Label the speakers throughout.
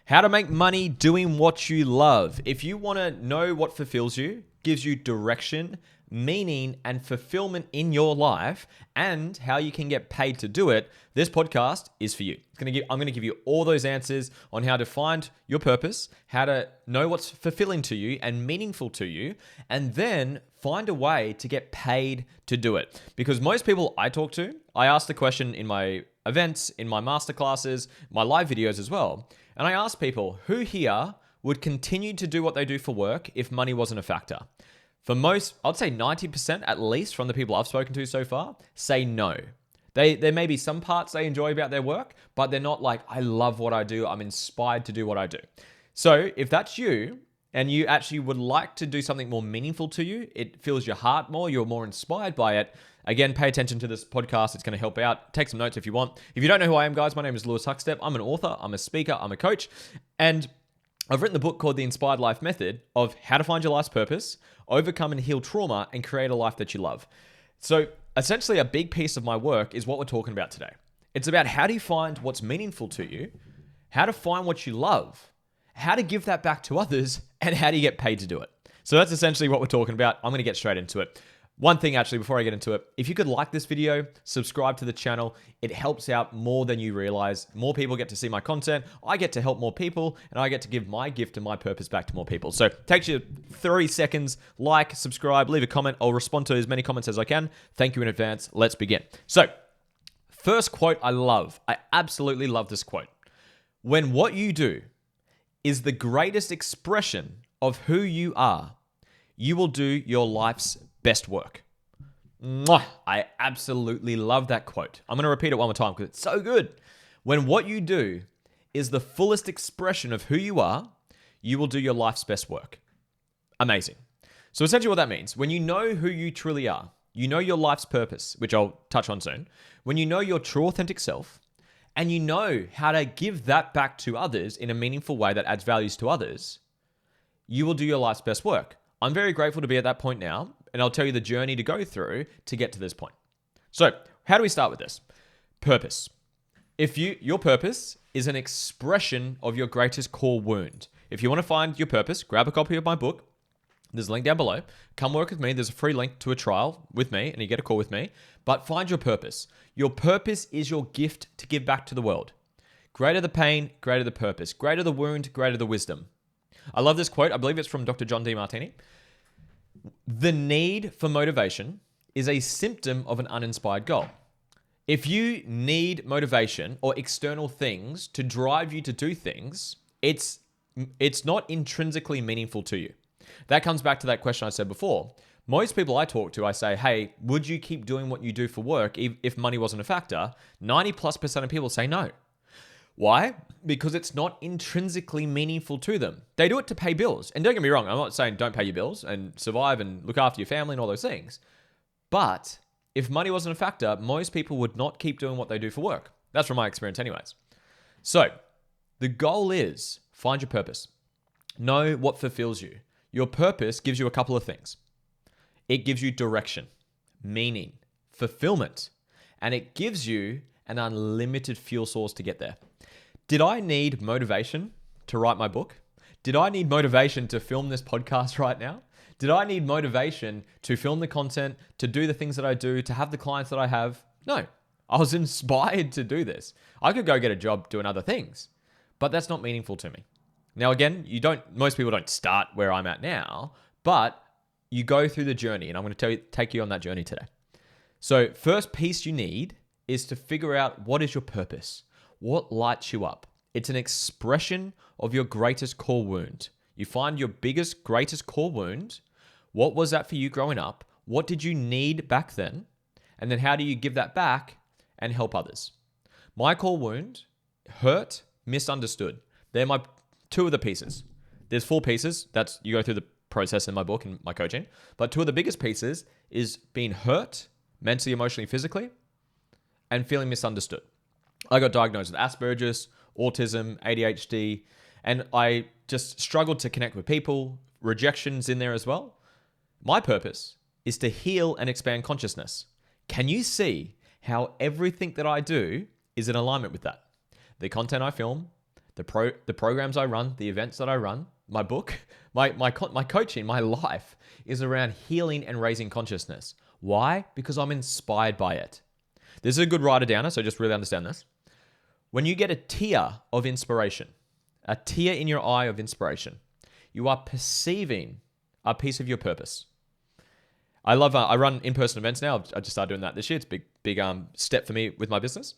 Speaker 1: How to make money doing what you love. If you want to know what fulfills you, gives you direction, meaning, and fulfillment in your life, and how you can get paid to do it, this podcast is for you. I'm going to give you all those answers on how to find your purpose, how to know what's fulfilling to you and meaningful to you, and then find a way to get paid to do it. Because most people I talk to, I ask the question in my events, in my masterclasses, my live videos as well. And I ask people, who here would continue to do what they do for work if money wasn't a factor? For most, I'd say 90% at least from the people I've spoken to so far, say no. There may be some parts they enjoy about their work, but they're not like, I love what I do, I'm inspired to do what I do. So if that's you, and you actually would like to do something more meaningful to you, it fills your heart more, you're more inspired by it, again, pay attention to this podcast. It's going to help out. Take some notes if you want. If you don't know who I am, guys, my name is Lewis Huckstep. I'm an author, I'm a speaker, I'm a coach, and I've written the book called The Inspired Life Method of how to find your life's purpose, overcome and heal trauma, and create a life that you love. So essentially, a big piece of my work is what we're talking about today. It's about how do you find what's meaningful to you, how to find what you love, how to give that back to others, and how do you get paid to do it. So that's essentially what we're talking about. I'm going to get straight into it. One thing actually, before I get into it, if you could like this video, subscribe to the channel, it helps out more than you realize. More people get to see my content, I get to help more people, and I get to give my gift and my purpose back to more people. So it takes you 30 seconds, like, subscribe, leave a comment. I'll respond to as many comments as I can. Thank you in advance. Let's begin. So first quote I love. I absolutely love this quote. When what you do is the greatest expression of who you are, you will do your life's best work. Mwah! I absolutely love that quote. I'm going to repeat it one more time because it's so good. When what you do is the fullest expression of who you are, you will do your life's best work. Amazing. So essentially what that means, when you know who you truly are, you know your life's purpose, which I'll touch on soon, when you know your true authentic self, and you know how to give that back to others in a meaningful way that adds values to others, you will do your life's best work. I'm very grateful to be at that point now, and I'll tell you the journey to go through to get to this point. So, how do we start with this? Purpose. Your purpose is an expression of your greatest core wound. If you want to find your purpose, grab a copy of my book. There's a link down below. Come work with me. There's a free link to a trial with me, and you get a call with me. But find your purpose. Your purpose is your gift to give back to the world. Greater the pain, greater the purpose. Greater the wound, greater the wisdom. I love this quote. I believe it's from Dr. John Demartini. The need for motivation is a symptom of an uninspired goal. If you need motivation or external things to drive you to do things, it's not intrinsically meaningful to you. That comes back to that question I said before. Most people I talk to, I say, hey, would you keep doing what you do for work if money wasn't a factor? 90+% of people say no. Why? Because it's not intrinsically meaningful to them. They do it to pay bills. And don't get me wrong, I'm not saying don't pay your bills and survive and look after your family and all those things. But if money wasn't a factor, most people would not keep doing what they do for work. That's from my experience anyways. So the goal is find your purpose. Know what fulfills you. Your purpose gives you a couple of things. It gives you direction, meaning, fulfillment, and it gives you an unlimited fuel source to get there. Did I need motivation to write my book? Did I need motivation to film this podcast right now? Did I need motivation to film the content, to do the things that I do, to have the clients that I have? No, I was inspired to do this. I could go get a job doing other things, but that's not meaningful to me. Now, again, most people don't start where I'm at now, but you go through the journey, and I'm going to take you on that journey today. So first piece you need is to figure out what is your purpose. What lights you up? It's an expression of your greatest core wound. You find your greatest core wound. What was that for you growing up? What did you need back then? And then how do you give that back and help others? My core wound, hurt, misunderstood. They're my two of the pieces. There's 4 pieces. That's you go through the process in my book and my coaching. But 2 of the biggest pieces is being hurt, mentally, emotionally, physically, and feeling misunderstood. I got diagnosed with Asperger's, autism, ADHD, and I just struggled to connect with people. Rejection's in there as well. My purpose is to heal and expand consciousness. Can you see how everything that I do is in alignment with that? The content I film, The programs I run, the events that I run, my book, my coaching, my life is around healing and raising consciousness. Why? Because I'm inspired by it. This is a good writer downer, so just really understand this. When you get a tear of inspiration, a tear in your eye of inspiration, you are perceiving a piece of your purpose. I run in-person events now. I just started doing that this year. It's a big step for me with my business.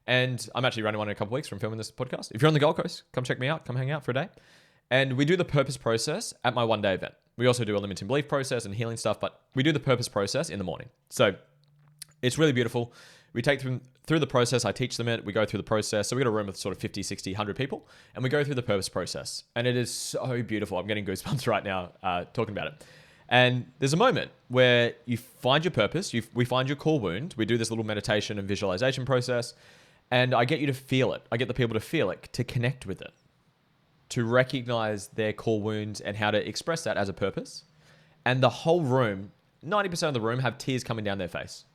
Speaker 1: And I'm actually running one in a couple of weeks from filming this podcast. If you're on the Gold Coast, come check me out. Come hang out for a day. And we do the purpose process at my one-day event. We also do a limiting belief process and healing stuff, but we do the purpose process in the morning. So it's really beautiful. We take them through the process. I teach them it. We go through the process. So we got a room of sort of 50, 60, 100 people, and we go through the purpose process. And it is so beautiful. I'm getting goosebumps right now talking about it. And there's a moment where you find your purpose. We find your core wound. We do this little meditation and visualization process. And I get you to feel it. I get the people to feel it, to connect with it, to recognize their core wounds and how to express that as a purpose. And the whole room, 90% of the room have tears coming down their face.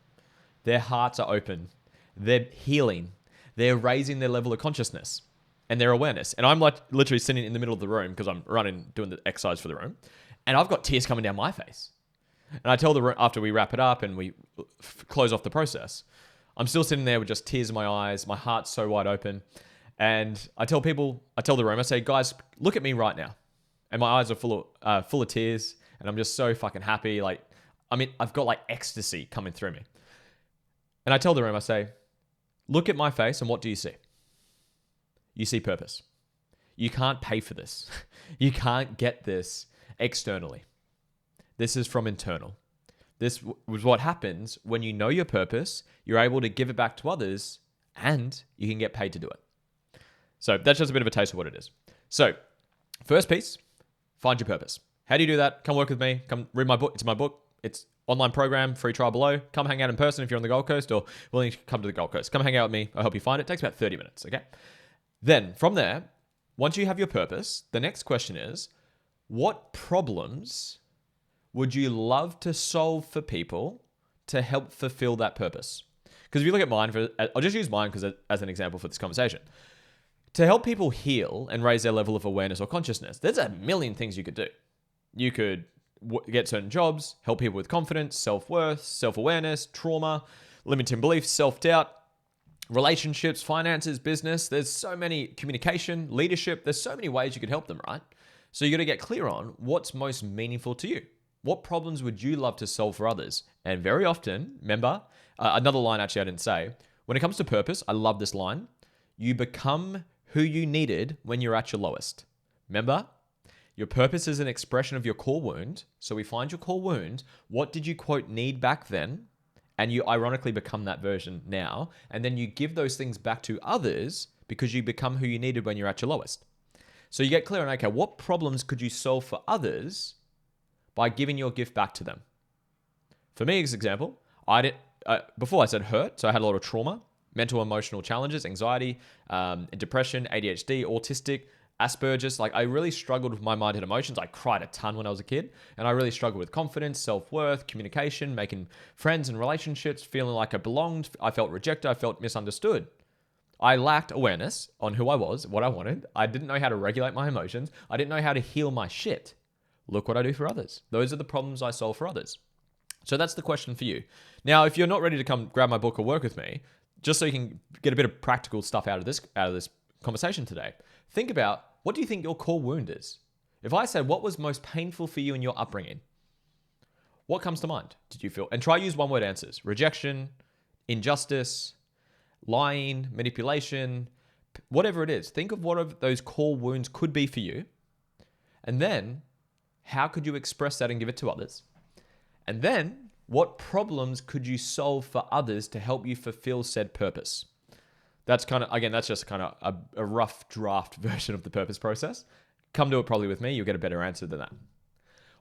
Speaker 1: Their hearts are open. They're healing. They're raising their level of consciousness and their awareness. And I'm like literally sitting in the middle of the room because I'm doing the exercise for the room. And I've got tears coming down my face. And I tell the room after we wrap it up and we close off the process, I'm still sitting there with just tears in my eyes. My heart's so wide open. And I tell the room, I say, guys, look at me right now. And my eyes are full of tears. And I'm just so fucking happy. I've got like ecstasy coming through me. And I tell the room, I say, look at my face and what do you see? You see purpose. You can't pay for this. You can't get this externally. This is from internal. This was what happens when you know your purpose, you're able to give it back to others and you can get paid to do it. So that's just a bit of a taste of what it is. So first piece, find your purpose. How do you do that? Come work with me. Come read my book. It's my book. It's online program, free trial below. Come hang out in person if you're on the Gold Coast or willing to come to the Gold Coast. Come hang out with me. I'll help you find it. It takes about 30 minutes, okay? Then from there, once you have your purpose, the next question is, what problems would you love to solve for people to help fulfill that purpose? Because if you look at mine, I'll just use mine as an example for this conversation. To help people heal and raise their level of awareness or consciousness, there's a million things you could do. You could get certain jobs, help people with confidence, self-worth, self-awareness, trauma, limiting beliefs, self-doubt, relationships, finances, business. There's so many, communication, leadership. There's so many ways you could help them, right? So you got to get clear on what's most meaningful to you. What problems would you love to solve for others? And very often, remember, another line actually I didn't say, when it comes to purpose, I love this line, you become who you needed when you're at your lowest. Remember, your purpose is an expression of your core wound. So we find your core wound. What did you, quote, need back then? And you ironically become that version now. And then you give those things back to others because you become who you needed when you're at your lowest. So you get clear on, okay, what problems could you solve for others by giving your gift back to them? For me, as an example, before I said hurt, so I had a lot of trauma, mental emotional challenges, anxiety, depression, ADHD, autistic, Asperger's. Like I really struggled with my mind and emotions. I cried a ton when I was a kid, and I really struggled with confidence, self-worth, communication, making friends and relationships, feeling like I belonged. I felt rejected. I felt misunderstood. I lacked awareness on who I was, what I wanted. I didn't know how to regulate my emotions. I didn't know how to heal my shit. Look what I do for others. Those are the problems I solve for others. So that's the question for you. Now, if you're not ready to come grab my book or work with me, just so you can get a bit of practical stuff out of this conversation today, think about, what do you think your core wound is? If I said, what was most painful for you in your upbringing? What comes to mind? Did you feel? And try use one-word answers. Rejection, injustice, lying, manipulation, whatever it is. Think of what of those core wounds could be for you. And then, how could you express that and give it to others? And then, what problems could you solve for others to help you fulfill said purpose? That's just kind of a rough draft version of the purpose process. Come to it probably with me, you'll get a better answer than that.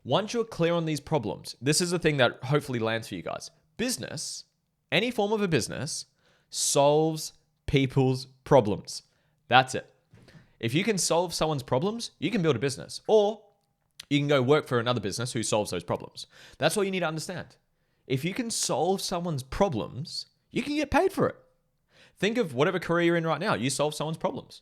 Speaker 1: Once you're clear on these problems, this is the thing that hopefully lands for you guys. Business, any form of a business, solves people's problems. That's it. If you can solve someone's problems, you can build a business. Or you can go work for another business who solves those problems. That's all you need to understand. If you can solve someone's problems, you can get paid for it. Think of whatever career you're in right now. You solve someone's problems.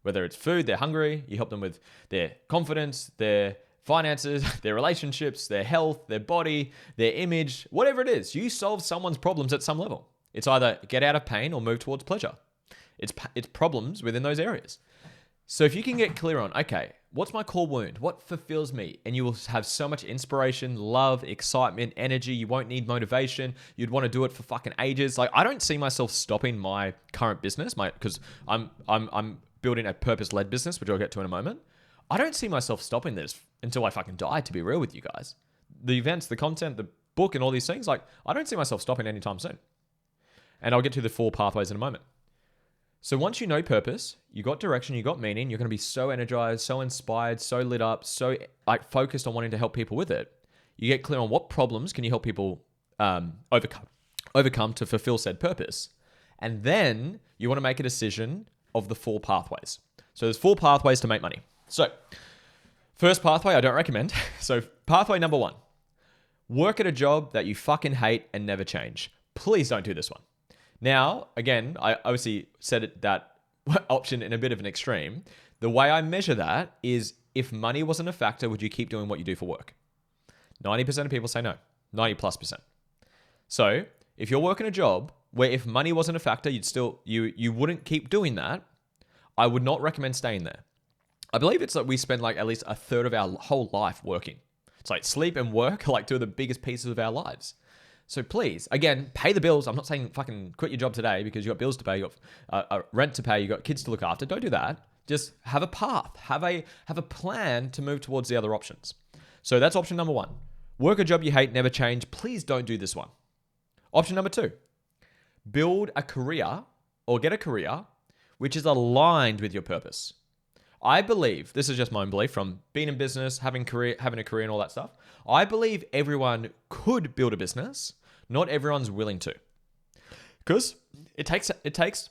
Speaker 1: Whether it's food, they're hungry, you help them with their confidence, their finances, their relationships, their health, their body, their image, whatever it is. You solve someone's problems at some level. It's either get out of pain or move towards pleasure. It's problems within those areas. So if you can get clear on, okay, what's my core wound? What fulfills me? And you will have so much inspiration, love, excitement, energy. You won't need motivation. You'd want to do it for fucking ages. Like, I don't see myself stopping my current business, because I'm building a purpose-led business, which I'll get to in a moment. I don't see myself stopping this until I fucking die, to be real with you guys. The events, the content, the book, and all these things, like, I don't see myself stopping anytime soon. And I'll get to the 4 pathways in a moment. So once you know purpose, you got direction, you got meaning, you're going to be so energized, so inspired, so lit up, so like focused on wanting to help people with it. You get clear on what problems can you help people overcome to fulfill said purpose. And then you want to make a decision of the 4 pathways. So there's 4 pathways to make money. So first pathway, I don't recommend. So pathway number 1, work at a job that you fucking hate and never change. Please don't do this one. Now, again, I obviously said that option in a bit of an extreme. The way I measure that is, if money wasn't a factor, would you keep doing what you do for work? 90% of people say no, 90+%. So if you're working a job where if money wasn't a factor, you wouldn't keep doing that, I would not recommend staying there. I believe it's like we spend like at least a third of our whole life working. It's like sleep and work are like 2 of the biggest pieces of our lives. So please, again, pay the bills. I'm not saying fucking quit your job today because you got bills to pay, you got rent to pay, you got kids to look after. Don't do that. Just have a path, have a plan to move towards the other options. So that's option number 1. Work a job you hate, never change. Please don't do this one. Option number 2, build a career or get a career which is aligned with your purpose. I believe, this is just my own belief from being in business, having a career and all that stuff. I believe everyone could build a business. Not everyone's willing to. Because it takes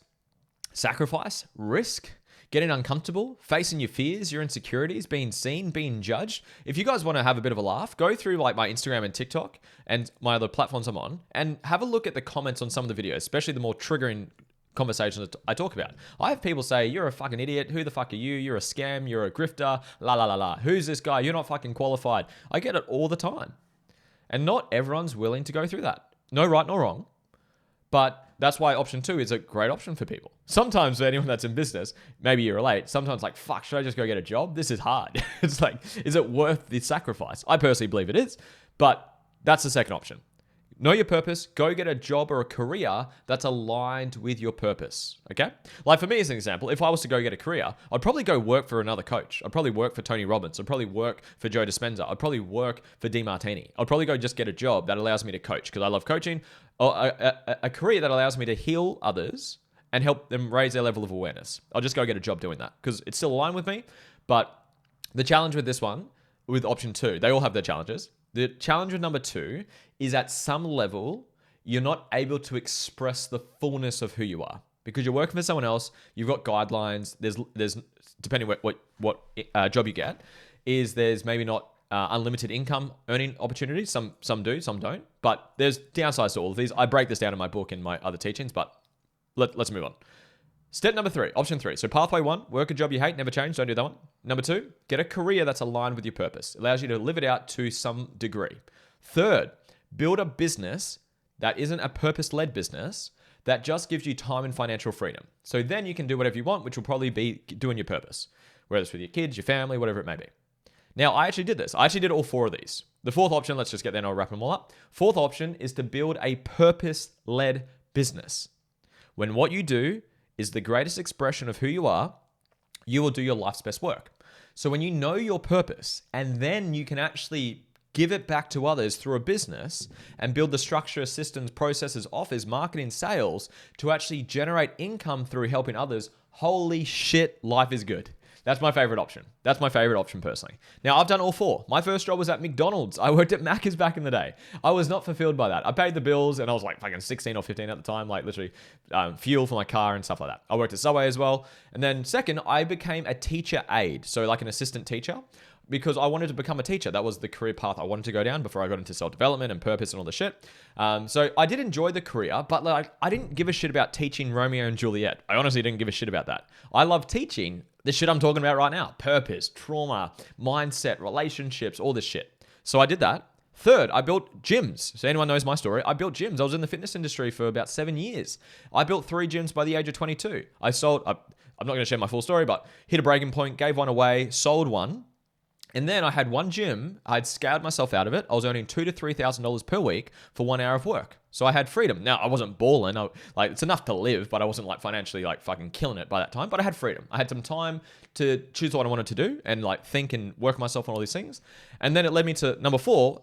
Speaker 1: sacrifice, risk, getting uncomfortable, facing your fears, your insecurities, being seen, being judged. If you guys want to have a bit of a laugh, go through like my Instagram and TikTok and my other platforms I'm on and have a look at the comments on some of the videos, especially the more triggering conversations that I talk about. I have people say, you're a fucking idiot. Who the fuck are you? You're a scam. You're a grifter. La la la la. Who's this guy? You're not fucking qualified. I get it all the time. And not everyone's willing to go through that. No right, no wrong. But that's why option 2 is a great option for people. Sometimes for anyone that's in business, maybe you relate. Sometimes like, fuck, should I just go get a job? This is hard. It's like, is it worth the sacrifice? I personally believe it is, but that's the second option. Know your purpose, go get a job or a career that's aligned with your purpose, okay? Like for me as an example, if I was to go get a career, I'd probably go work for another coach. I'd probably work for Tony Robbins. I'd probably work for Joe Dispenza. I'd probably work for DeMartini. I'd probably go just get a job that allows me to coach because I love coaching, or a career that allows me to heal others and help them raise their level of awareness. I'll just go get a job doing that because it's still aligned with me. But the challenge with this one, with option 2, they all have their challenges. The challenge with number 2 is at some level, you're not able to express the fullness of who you are because you're working for someone else. You've got guidelines. There's depending what job you get, there's maybe not unlimited income earning opportunities. Some do, some don't. But there's downsides to all of these. I break this down in my book and my other teachings, but let's move on. Step number 3, option 3. So pathway 1, work a job you hate, never change. Don't do that one. Number 2, get a career that's aligned with your purpose. It allows you to live it out to some degree. Third, build a business that isn't a purpose-led business that just gives you time and financial freedom. So then you can do whatever you want, which will probably be doing your purpose, whether it's with your kids, your family, whatever it may be. Now, I actually did this. I actually did all 4 of these. The 4th option, let's just get there and I'll wrap them all up. 4th option is to build a purpose-led business. When what you do is the greatest expression of who you are, you will do your life's best work. So when you know your purpose and then you can actually give it back to others through a business and build the structure, systems, processes, offers, marketing, sales to actually generate income through helping others, holy shit, life is good. That's my favorite option. That's my favorite option personally. Now, I've done all 4. My first job was at McDonald's. I worked at Macca's back in the day. I was not fulfilled by that. I paid the bills and I was like fucking 16 or 15 at the time, like literally fuel for my car and stuff like that. I worked at Subway as well. And then second, I became a teacher aide. So like an assistant teacher. because I wanted to become a teacher. That was the career path I wanted to go down before I got into self-development and purpose and all the shit. So I did enjoy the career, but like I didn't give a shit about teaching Romeo and Juliet. I honestly didn't give a shit about that. I love teaching the shit I'm talking about right now. Purpose, trauma, mindset, relationships, all this shit. So I did that. Third, I built gyms. So anyone knows my story, I built gyms. I was in the fitness industry for about 7 years. I built 3 gyms by the age of 22. I sold, I'm not going to share my full story, but hit a breaking point, gave one away, sold one. And then I had one gym. I'd scaled myself out of it. I was earning $2,000 to $3,000 per week for 1 hour of work. So I had freedom. Now I wasn't balling. It's enough to live, but I wasn't like financially like fucking killing it by that time. But I had freedom. I had some time to choose what I wanted to do and like think and work myself on all these things. And then it led me to number 4,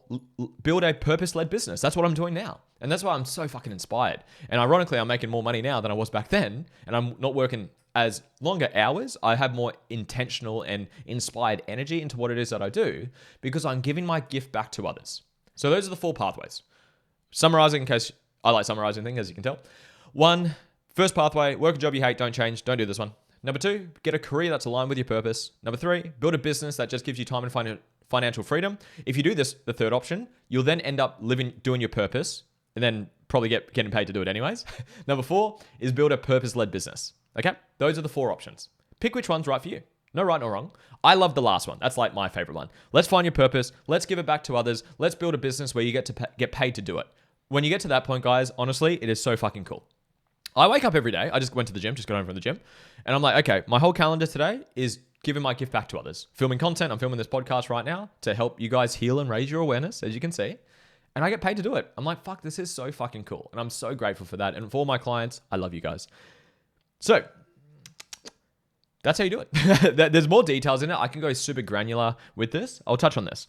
Speaker 1: build a purpose-led business. That's what I'm doing now. And that's why I'm so fucking inspired. And ironically, I'm making more money now than I was back then. And I'm not working as longer hours. I have more intentional and inspired energy into what it is that I do because I'm giving my gift back to others. So those are the 4 pathways. Summarizing, in case I like summarizing things, as you can tell. 1, first pathway, work a job you hate, don't change, don't do this one. Number 2, get a career that's aligned with your purpose. Number 3, build a business that just gives you time and financial freedom. If you do this, the third option, you'll then end up doing your purpose and then probably getting paid to do it anyways. Number 4 is build a purpose-led business. Okay? Those are the 4 options. Pick which one's right for you. No right, no wrong. I love the last one. That's like my favorite one. Let's find your purpose. Let's give it back to others. Let's build a business where you get to get paid to do it. When you get to that point, guys, honestly, it is so fucking cool. I wake up every day. I just went to the gym, just got home from the gym. And I'm like, okay, my whole calendar today is giving my gift back to others. Filming content. I'm filming this podcast right now to help you guys heal and raise your awareness, as you can see. And I get paid to do it. I'm like, fuck, this is so fucking cool. And I'm so grateful for that. And for all my clients, I love you guys. So that's how you do it. There's more details in it. I can go super granular with this. I'll touch on this.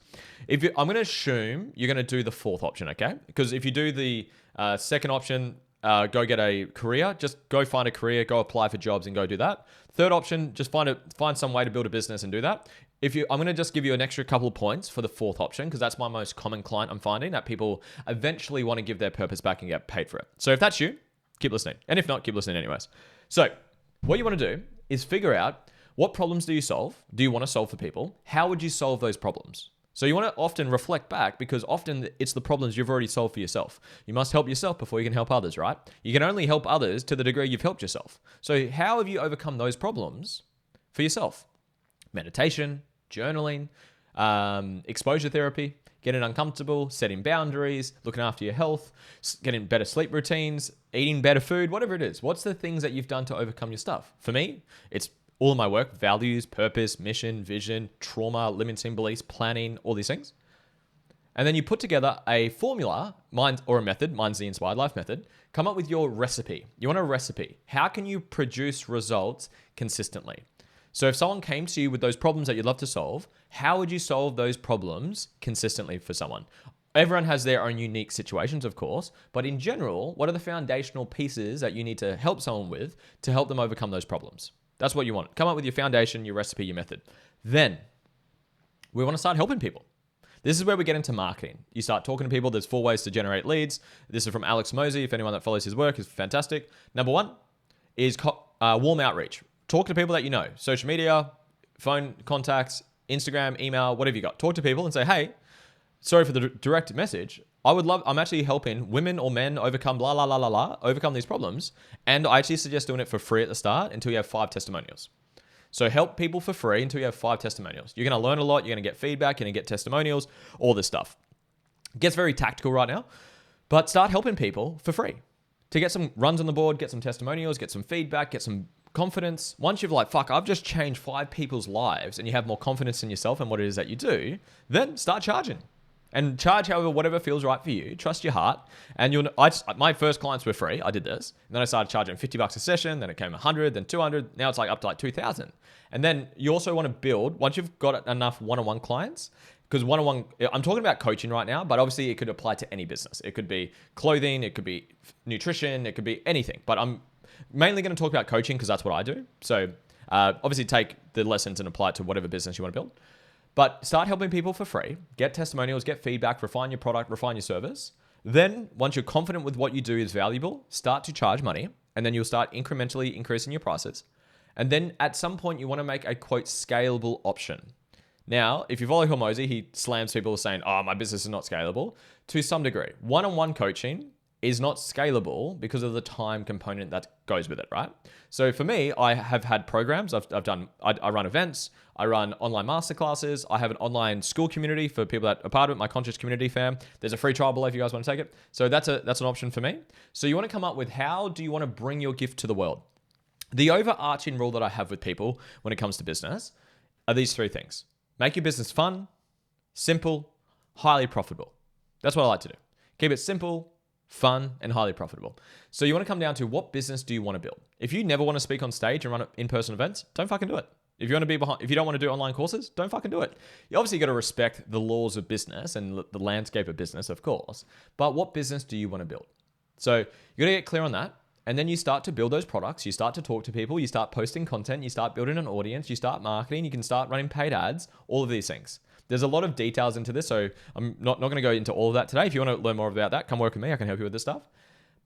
Speaker 1: I'm going to assume you're going to do the 4th option, okay? Because if you do the second option, go get a career, just go find a career, go apply for jobs and go do that. Third option, just find some way to build a business and do that. I'm going to just give you an extra couple of points for the 4th option because that's my most common client I'm finding, that people eventually want to give their purpose back and get paid for it. So if that's you, keep listening. And if not, keep listening anyways. So what you want to do is figure out what problems do you solve? Do you want to solve for people? How would you solve those problems? So you want to often reflect back because often it's the problems you've already solved for yourself. You must help yourself before you can help others, right? You can only help others to the degree you've helped yourself. So how have you overcome those problems for yourself? Meditation, journaling, exposure therapy, getting uncomfortable, setting boundaries, looking after your health, getting better sleep routines, eating better food, whatever it is. What's the things that you've done to overcome your stuff? For me, it's all of my work, values, purpose, mission, vision, trauma, limiting beliefs, planning, all these things. And then you put together a formula, or a method, mine's the Inspired Life method, come up with your recipe. You want a recipe. How can you produce results consistently? So if someone came to you with those problems that you'd love to solve, how would you solve those problems consistently for someone? Everyone has their own unique situations, of course, but in general, what are the foundational pieces that you need to help someone with to help them overcome those problems? That's what you want. Come up with your foundation, your recipe, your method. Then we want to start helping people. This is where we get into marketing. You start talking to people. There's 4 ways to generate leads. This is from Alex Mosey. If anyone that follows his work is fantastic. Number 1 is warm outreach. Talk to people that you know. Social media, phone contacts, Instagram, email, whatever you got. Talk to people and say, hey, sorry for the direct message. I'm actually helping women or men overcome overcome these problems. And I actually suggest doing it for free at the start until you have 5 testimonials. So help people for free until you have 5 testimonials. You're going to learn a lot. You're going to get feedback. You're going to get testimonials, all this stuff. It gets very tactical right now, but start helping people for free to get some runs on the board, get some testimonials, get some feedback, get some confidence. Once you've like, fuck, I've just changed 5 people's lives and you have more confidence in yourself and what it is that you do, then start charging. And charge however, whatever feels right for you. Trust your heart. And my first clients were free. I did this. And then I started charging $50 a session. Then it came 100, then 200. Now it's like up to like 2,000. And then you also want to build, once you've got enough one-on-one clients, because one-on-one, I'm talking about coaching right now, but obviously it could apply to any business. It could be clothing, it could be nutrition, it could be anything. But I'm mainly going to talk about coaching because that's what I do. So obviously take the lessons and apply it to whatever business you want to build. But start helping people for free, get testimonials, get feedback, refine your product, refine your service. Then once you're confident with what you do is valuable, start to charge money, and then you'll start incrementally increasing your prices. And then at some point you want to make a quote scalable option. Now, if you follow Hormozy, he slams people saying, oh, my business is not scalable to some degree. One-on-one coaching is not scalable because of the time component that goes with it, right? So for me, I have had programs. I run events. I run online masterclasses. I have an online school community for people that are part of it, my conscious community fam. There's a free trial below if you guys want to take it. So that's an option for me. So you want to come up with how do you want to bring your gift to the world? The overarching rule that I have with people when it comes to business are these three things. Make your business fun, simple, highly profitable. That's what I like to do. Keep it simple, fun, and highly profitable. So you want to come down to what business do you want to build? If you never want to speak on stage and run in-person events, don't fucking do it. If you want to be behind, if you don't want to do online courses, don't fucking do it. You obviously got to respect the laws of business and the landscape of business, of course. But what business do you want to build? So you got to get clear on that. And then you start to build those products. You start to talk to people. You start posting content. You start building an audience. You start marketing. You can start running paid ads, all of these things. There's a lot of details into this. So I'm not going to go into all of that today. If you want to learn more about that, come work with me. I can help you with this stuff.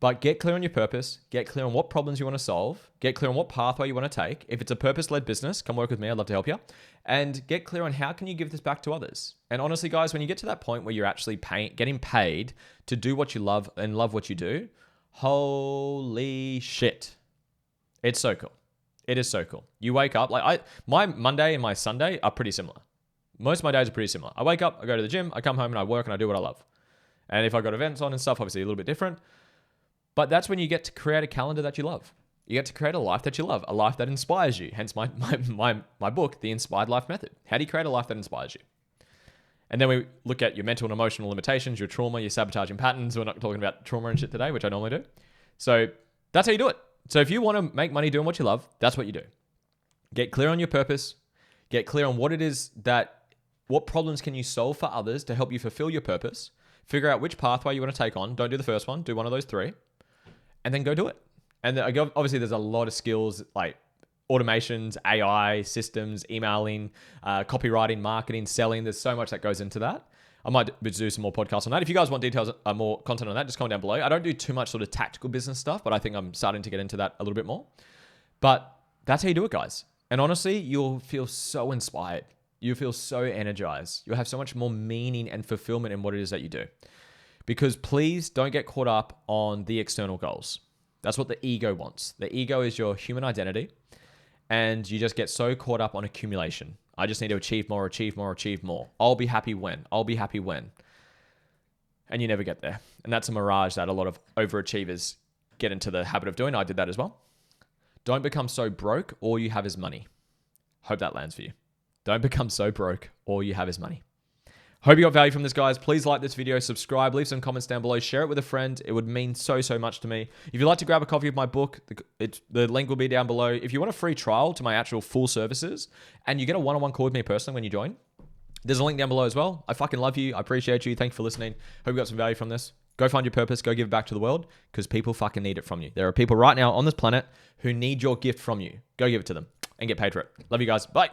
Speaker 1: But get clear on your purpose. Get clear on what problems you want to solve. Get clear on what pathway you want to take. If it's a purpose-led business, come work with me. I'd love to help you. And get clear on how can you give this back to others. And honestly, guys, when you get to that point where you're actually getting paid to do what you love and love what you do, holy shit. It's so cool. It is so cool. You wake up, my Monday and my Sunday are pretty similar. Most of my days are pretty similar. I wake up, I go to the gym, I come home and I work and I do what I love. And if I got events on and stuff, obviously a little bit different. But that's when you get to create a calendar that you love. You get to create a life that you love, a life that inspires you. Hence my book, The Inspired Life Method. How do you create a life that inspires you? And then we look at your mental and emotional limitations, your trauma, your sabotaging patterns. We're not talking about trauma and shit today, which I normally do. So that's how you do it. So if you want to make money doing what you love, that's what you do. Get clear on your purpose. Get clear on what problems can you solve for others to help you fulfill your purpose. Figure out which pathway you want to take on. Don't do the first one. Do one of those three. And then go do it. And obviously there's a lot of skills like automations, AI, systems, emailing, copywriting, marketing, selling. There's so much that goes into that. I might do some more podcasts on that. If you guys want details, more content on that, just comment down below. I don't do too much sort of tactical business stuff, but I think I'm starting to get into that a little bit more. But that's how you do it, guys. And honestly, you'll feel so inspired. You'll feel so energized. You'll have so much more meaning and fulfillment in what it is that you do. Because please don't get caught up on the external goals. That's what the ego wants. The ego is your human identity. And you just get so caught up on accumulation. I just need to achieve more, achieve more, achieve more. I'll be happy when. I'll be happy when. And you never get there. And that's a mirage that a lot of overachievers get into the habit of doing. I did that as well. Don't become so broke, all you have is money. Hope that lands for you. Don't become so broke, all you have is money. Hope you got value from this, guys. Please like this video, subscribe, leave some comments down below, share it with a friend. It would mean so, so much to me. If you'd like to grab a copy of my book, the link will be down below. If you want a free trial to my actual full services, and you get a one-on-one call with me personally when you join, there's a link down below as well. I fucking love you. I appreciate you. Thank you for listening. Hope you got some value from this. Go find your purpose. Go give it back to the world because people fucking need it from you. There are people right now on this planet who need your gift from you. Go give it to them and get paid for it. Love you guys. Bye.